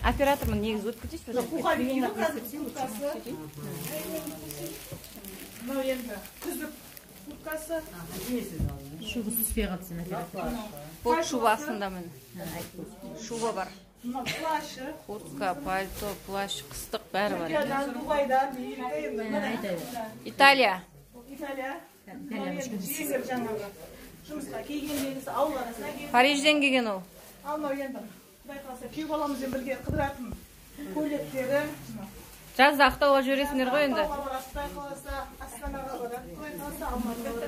Оператормын негізі өткізейші? Мынау енді күздік курткасы. Шуба түспей қалсын оператор. Бұл шуба астындамын. Шуба бар. Мынау плашы. Куртка, пальто, плащ, қыстық бәрі бар. Дубайдан, Италия. Италия. Жеңіл жаңағы. Жұмысқа келгендегісі ауыл арасына келген. Парижден келген ол. Мынау енді құдай қаласа күйеу баламызбен бірге қыдыратын көйлектері. Жазда Ақтауға жүресіңдер ғой енді. Құдай қаласа Астанаға барады. Құдай қаласа Алматыға.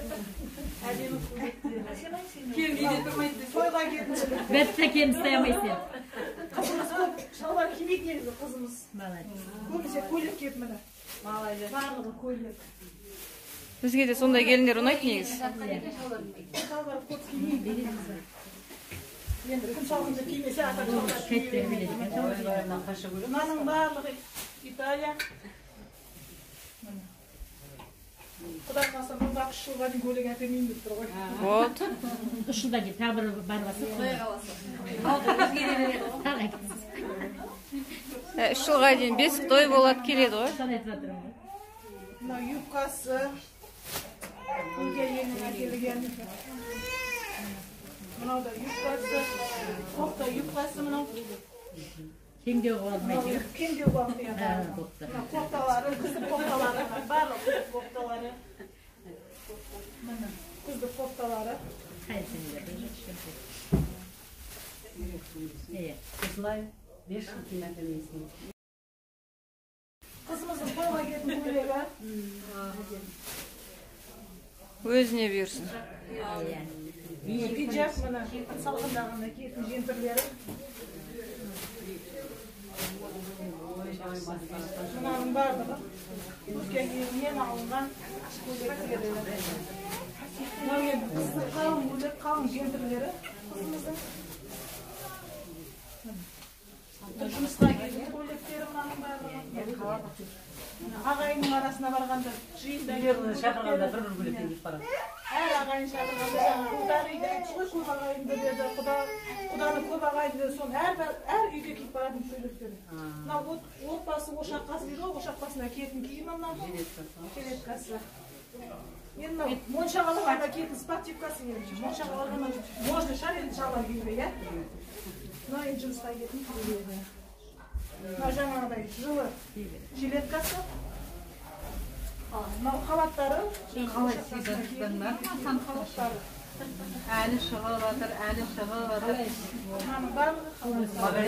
Әдемі көйлектері. Кем кейде тұрмайды. Тойға келді. Бәтті кем ұстай алмайсың. Қызымыз көп шалбар кимейді негізі қызымыз. Көбісі көйлек киіп міне. Барлығы көйлек. Бізге де сондай келіндер ұнайды негізі. Шалбар көп кимейді. Енді күн салғымызды кимесе ата шалбар кимейді. Мынаның барлығы Италия. Құдай қаласа мұнда 3 жылға дейін көйлек әпермеймін деп тұр ғой. Вот. 3 жылда кейін тағы бір барғасы. Құдай қаласа. 3 жылға дейін бесік той болады келеді ғой. Мына юбкасы. Үлкен енің әкелген. Мынау да юбкасы. Кофта юбкасы мынау. Кеңдеу қалмайды. Кеңдеу қалмайды. Кофталары, күздік кофталары, барлық кофталары. Күздік кофталары. Қызымыздың тойға келетін көйлегі. Өзіне бұйырсын. Pijak mana salgındaganda kiyетін жемпірлері. Мынаның барлығы өткен кейіннен алынған көйлектері. Мынау енді қыздың қалың көйлек, қалың жемпірлері қызымыздың. Жұмысқа келген көйлектері мынаның барлығы. Ағайынның арасына барғанда жиында шақырғанда бір көйлектен киіп барады. Әр ағайын шақырғанда жаңағы құдағиды айтшы ғой, көп ағайынды деді, құданы көп ағайынды деді, соны әр үйге киіп баратын көйлектері. Мынау отбасы ошаққасы дейді ғой, ошаққасына киетін киім мынау. Жилеткасы. Енді мынау моншаға барғанда киетін спортивкасы енді. Моншаға барғанда можно шарен шалбар киюге, иә? Мынау енді жұмысқа киетін киюге. Мынау жаңағыдай жылы жилеткасы. Мынау халаттары. Қалай сүйдіңіздіңбі? Халаттары. Әлі шығып жатыр, әлі шығып жатыр. Мынаның барлығы халаттары.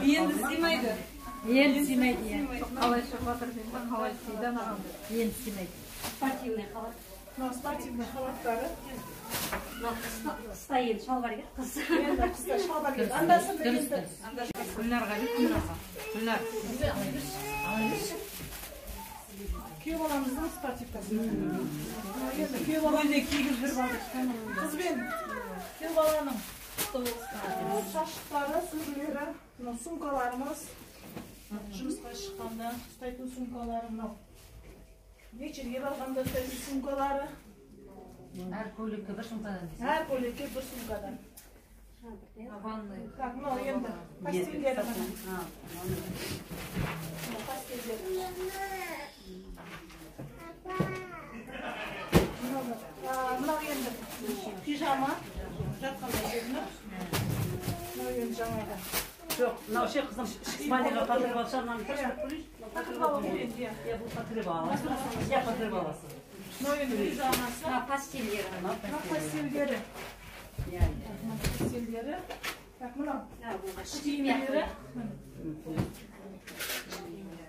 Енді сыймайды. Енді сыймайды, иә. Қалай шығып жатыр деймін, қалай сүйді маған. Енді сыймайды. Спортивный халат. Мынау спортивный халаттары. Қыста енді шалбар керек, қыз. Енді қыста шалбар керек. Андасында енді. Гүлнарға бет Гүлнарға. Гүлнар. Күйеу баламыздың спортивкасы. Енді күйеу баламызды кигізіп жүріп алдық. Қыз бен күйеу баланың шаштары, сүрлері, сумкаларымыз. Жұмысқа шыққанда ұстайтын сумкалары мынау. Вечерге барғанда ұстайтын сумкалары. Әр көйлекке бір сумкадан дейсіз. Әр көйлекке бір сумкадан. Так, мынау енді постельдері. Постельдері. Мынау енді пижама. Жатқанда жеріне. Мынау енді жаңағы. Жоқ, мынау ше қызым спальняға қатырып алса, мынаны тастап көрейінші. Қатырып алу керек, иә. Иә, бұл қатырып аласыз. Иә, қатырып аласыз. Мынау енді пижамасы. Постельдері. Постельдері. Постельдері. Так, мынау киімдері.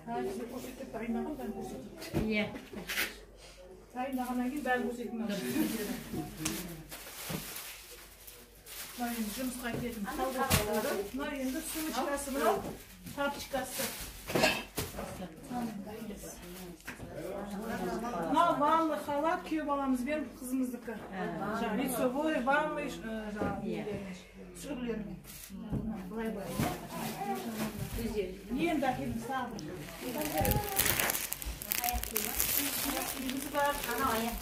Көрсетіп дайындаған бәрін көрсетіп. Иә. Дайындағаннан кейін бәрін көрсетіп. Мынау енді жұмысқа кететін солдаттары. Мынау енді сумочкасы, мынау тапочкасы. Мынау ванный халат күйеу баламыз бен қызымыздікі. Жаңағы лицевой, ванный, сүрлермен. Былай-былай. Енді әкелдім сағыр. Аяқ бар. Анау аяқ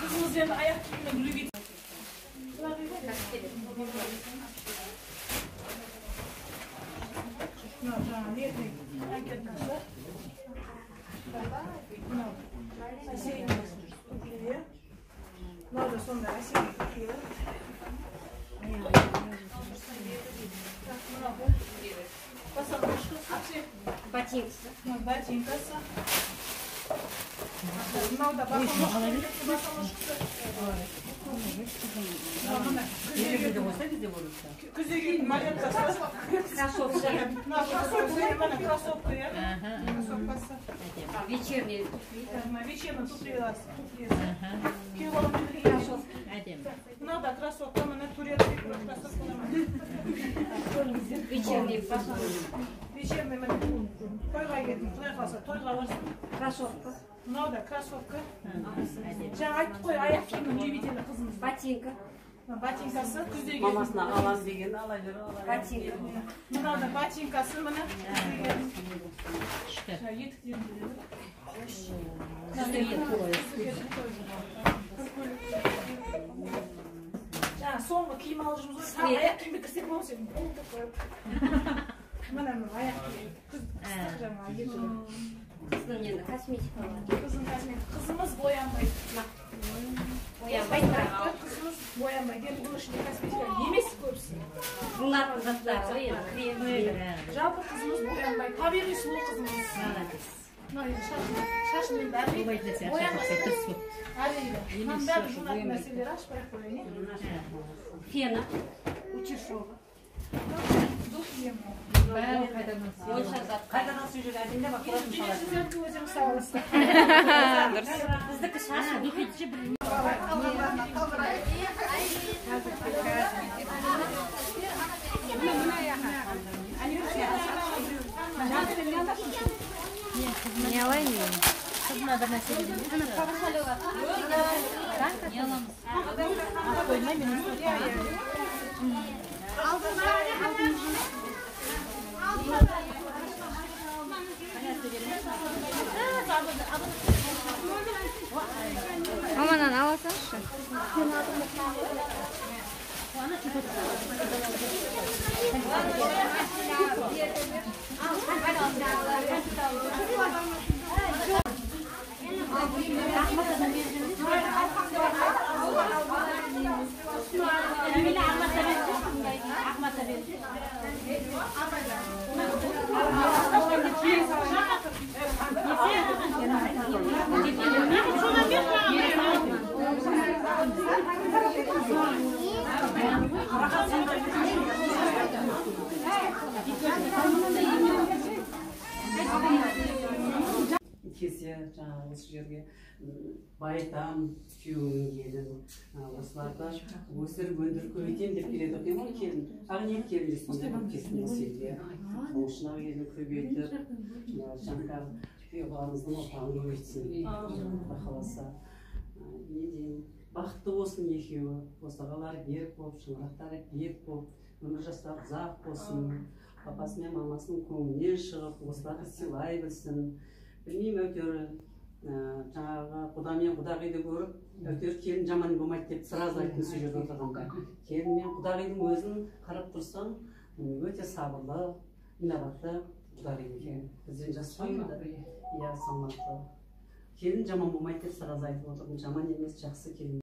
қызымыз енді аяқ киіммен үлгі. Мынау жаңағы летний әкелдімізді. Мынау әсейін түкіле. Мынау да сонда әсейін түкіле. Мынау босоножкасы. Ботинкасы. Ботинкасы. Мынау да босоножкасы. Күзде киетін малеткасы. Кроссовки. Кроссовка, иә? Кроссовкасы. Вечерний. Вечерний туфлиласы. Күйеу балам кроссовка. Мынау да кроссовка, мына турецкий кроссовкалар. Вечерний. Вечерний міне тойға келдім, құдай қаласа тойға барсын. Кроссовка. Мынау да кроссовка. Жаңа айттық қой, аяқ киімнің любителі қызымыз. Ботинка. Ботинкасы күзде келдім. Мамасына алам деген ала жүр. Ботинка. Мынау да ботинкасы міне. Шықы. Етіктен жаңа соңғы киім алып жүрміз ғой. Аяқ киімді кірсек болмас еді. Міне аяқ киім. Жаңа еді. Қыздың енді косметика бар. Қызымыз боянбайды. Боянбайды. Қызымыз боянбайды. Енді бұл ішінде косметика емес көбісі. Жуынатын заттары ғой енді. Крем. Жалпы қызымыз боянбайды. Табиғи сұлу қызымыз. Мына енді шашының бәрі боянбайды. Әрине. Мынаның бәрі жуынатын нәрселер ашпай ақ қояйын. Фена. Утюжога. Bayağı kaydan Қайдан сүйреп әдемде бақ көрдім салады. Сіздерді өзің сау болсын. Біздікі шашы. Бекетші бір Не алайын. қызына бір нәрсе берейін. Не аламыз? Қоймай мен Мамадан аласаңызшы. Кесе жаңағы осы жерге байтам күйеуінің келін осыларды өсіріп өндіріп көбейтемін деп келеді екен ғой келін. Ақ не келін десем болып кеттім осы елге. Осына келін көбейтіп жаңағы баламыздың ұрпағын көбейтсін. Құдай қаласа не деймін, бақытты болсын екеуі, босағалары берік болып, шаңырақтары биік болып, өмір жастары ұзақ болсын. Папасы мен мамасының көңілінен шығып, осыларды сыйлай білсін. Білмеймін, әйтеуір жаңағы құда мен құдағиды көріп, әйтеуір келін жаман болмайды деп сразу айттым сол жерде отырғанда. Келін мен құдағидың өзін қарап тұрсам, өте сабырлы, инабатты құдағи екен. Бізден жас қой ма? Иә, салмақты. Келін жаман болмайды деп сразу айтып отырдым. Жаман емес, жақсы келін.